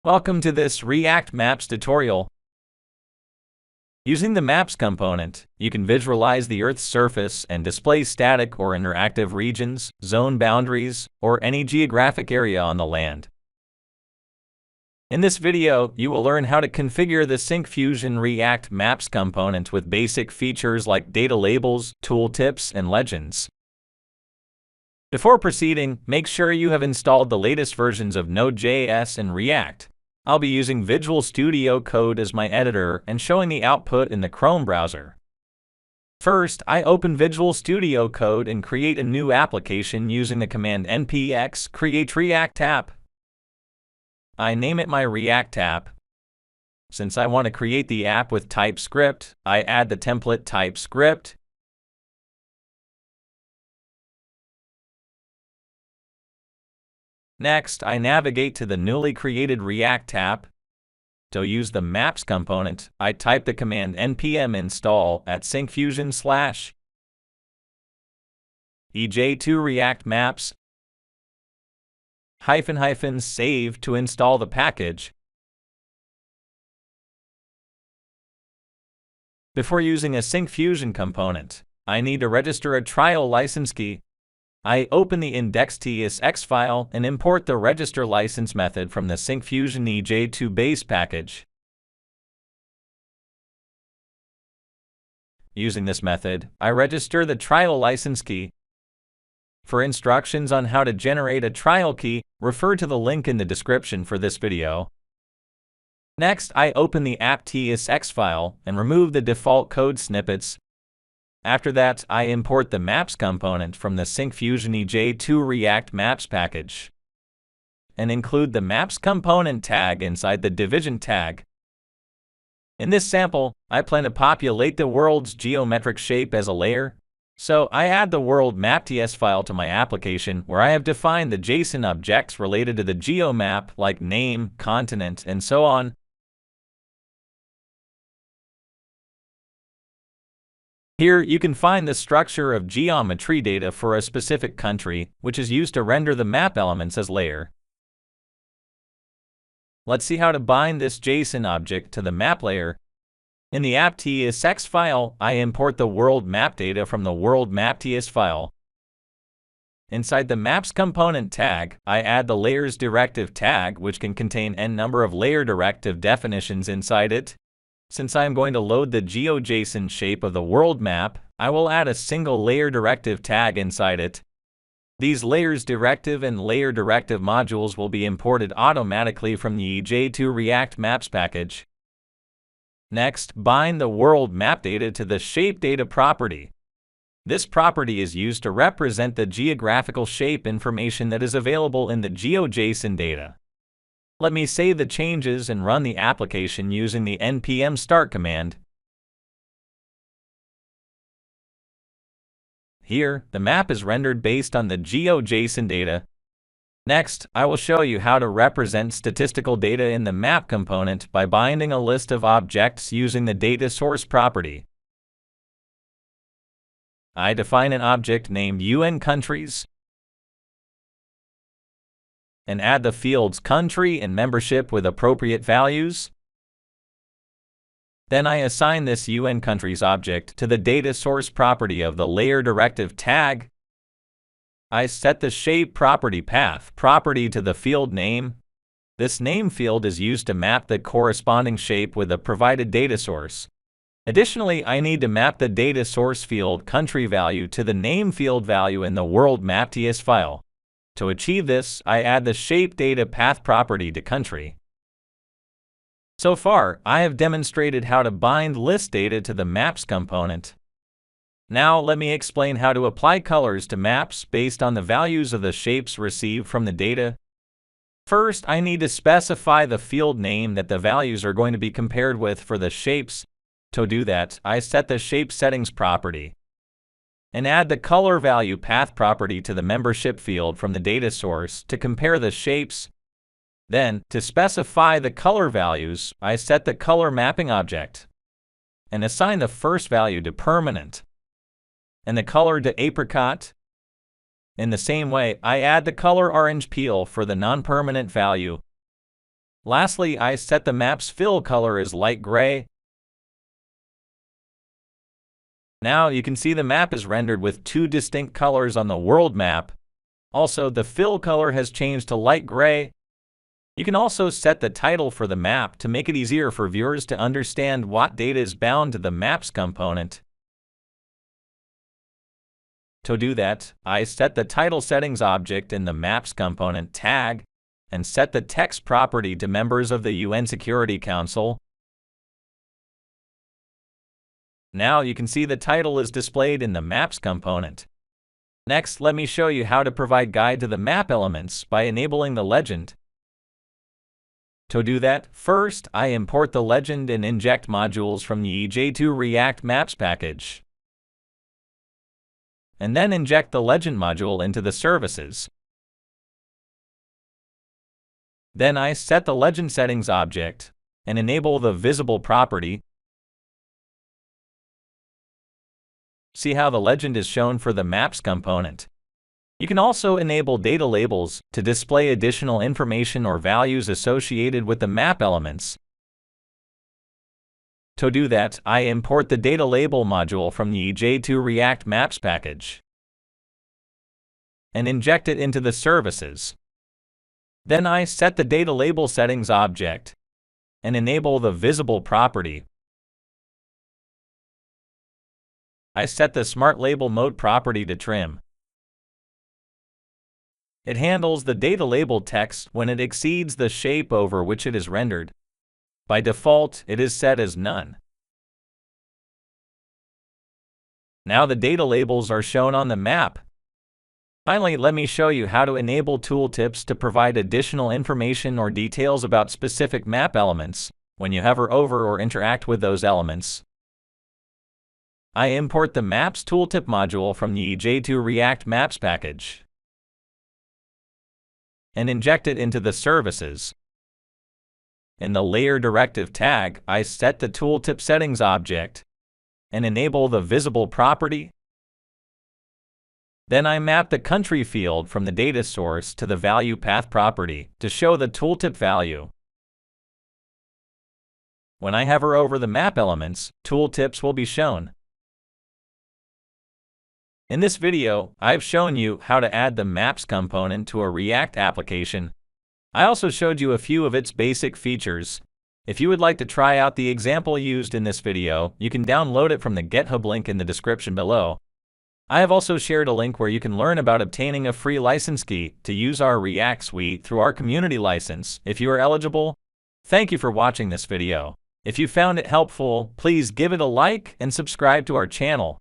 Welcome to this React Maps tutorial. Using the Maps component, you can visualize the Earth's surface and display static or interactive regions, zone boundaries, or any geographic area on the land. In this video, you will learn how to configure the Syncfusion React Maps component with basic features like data labels, tooltips, and legends. Before proceeding, make sure you have installed the latest versions of Node.js and React. I'll be using Visual Studio Code as my editor and showing the output in the Chrome browser. First, I open Visual Studio Code and create a new application using the command npx create React app. I name it my React app. Since I want to create the app with TypeScript, I add the template TypeScript. Next, I navigate to the newly created React app. To use the Maps component, I type the command npm install at syncfusion /ej2 React Maps -- save to install the package. Before using a Syncfusion component, I need to register a trial license key. I open the index.tsx file and import the register license method from the Syncfusion ej2 base package. Using this method, I register the trial license key. For instructions on how to generate a trial key, refer to the link in the description for this video. Next, I open the app.tsx file and remove the default code snippets. After that, I import the Maps component from the Syncfusion ej2 React Maps package and include the Maps component tag inside the division tag. In this sample, I plan to populate the world's geometric shape as a layer, so I add the world map.ts file to my application where I have defined the JSON objects related to the geomap like name, continent, and so on. Here, you can find the structure of geometry data for a specific country, which is used to render the map elements as layer. Let's see how to bind this JSON object to the map layer. In the app.tsx file, I import the world map data from the world map.ts file. Inside the Maps component tag, I add the layers directive tag, which can contain n number of layer directive definitions inside it. Since I am going to load the GeoJSON shape of the world map, I will add a single layer directive tag inside it. These layers directive and layer directive modules will be imported automatically from the ej2 React Maps package. Next, bind the world map data to the shape data property. This property is used to represent the geographical shape information that is available in the GeoJSON data. Let me save the changes and run the application using the npm start command. Here, the map is rendered based on the GeoJSON data. Next, I will show you how to represent statistical data in the map component by binding a list of objects using the data source property. I define an object named UN countries and add the fields country and membership with appropriate values. Then I assign this UN countries object to the data source property of the layer directive tag. I set the shape property path property to the field name. This name field is used to map the corresponding shape with the provided data source. Additionally, I need to map the data source field country value to the name field value in the world map.ts file. To achieve this, I add the shape data path property to country. So far, I have demonstrated how to bind list data to the Maps component. Now, let me explain how to apply colors to maps based on the values of the shapes received from the data. First, I need to specify the field name that the values are going to be compared with for the shapes. To do that, I set the shape settings property and add the color value path property to the membership field from the data source to compare the shapes. Then, to specify the color values, I set the color mapping object and assign the first value to permanent and the color to apricot. In the same way, I add the color orange peel for the non-permanent value Lastly, I set the map's fill color as light gray. Now you can see the map is rendered with two distinct colors on the world map. Also, the fill color has changed to light gray. You can also set the title for the map to make it easier for viewers to understand what data is bound to the Maps component. To do that, I set the title settings object in the Maps component tag and set the text property to members of the UN Security Council. Now you can see the title is displayed in the Maps component. Next, let me show you how to provide guide to the map elements by enabling the legend. To do that, first I import the legend and inject modules from the Syncfusion React Maps package. And then inject the legend module into the services. Then I set the legend settings object and enable the visible property. See how the legend is shown for the Maps component. You can also enable data labels to display additional information or values associated with the map elements. To do that, I import the data label module from the Syncfusion React Maps package and inject it into the services. Then I set the data label settings object and enable the visible property. I set the Smart Label Mode property to trim. It handles the data label text when it exceeds the shape over which it is rendered. By default, it is set as none. Now the data labels are shown on the map. Finally, let me show you how to enable tooltips to provide additional information or details about specific map elements when you hover over or interact with those elements. I import the Maps tooltip module from the Syncfusion React Maps package and inject it into the services. In the Layer Directive tag, I set the tooltip settings object and enable the visible property. Then I map the country field from the data source to the value path property to show the tooltip value. When I hover over the map elements, tooltips will be shown. In this video, I've shown you how to add the Maps component to a React application. I also showed you a few of its basic features. If you would like to try out the example used in this video, you can download it from the GitHub link in the description below. I have also shared a link where you can learn about obtaining a free license key to use our React suite through our community license if you are eligible. Thank you for watching this video. If you found it helpful, please give it a like and subscribe to our channel.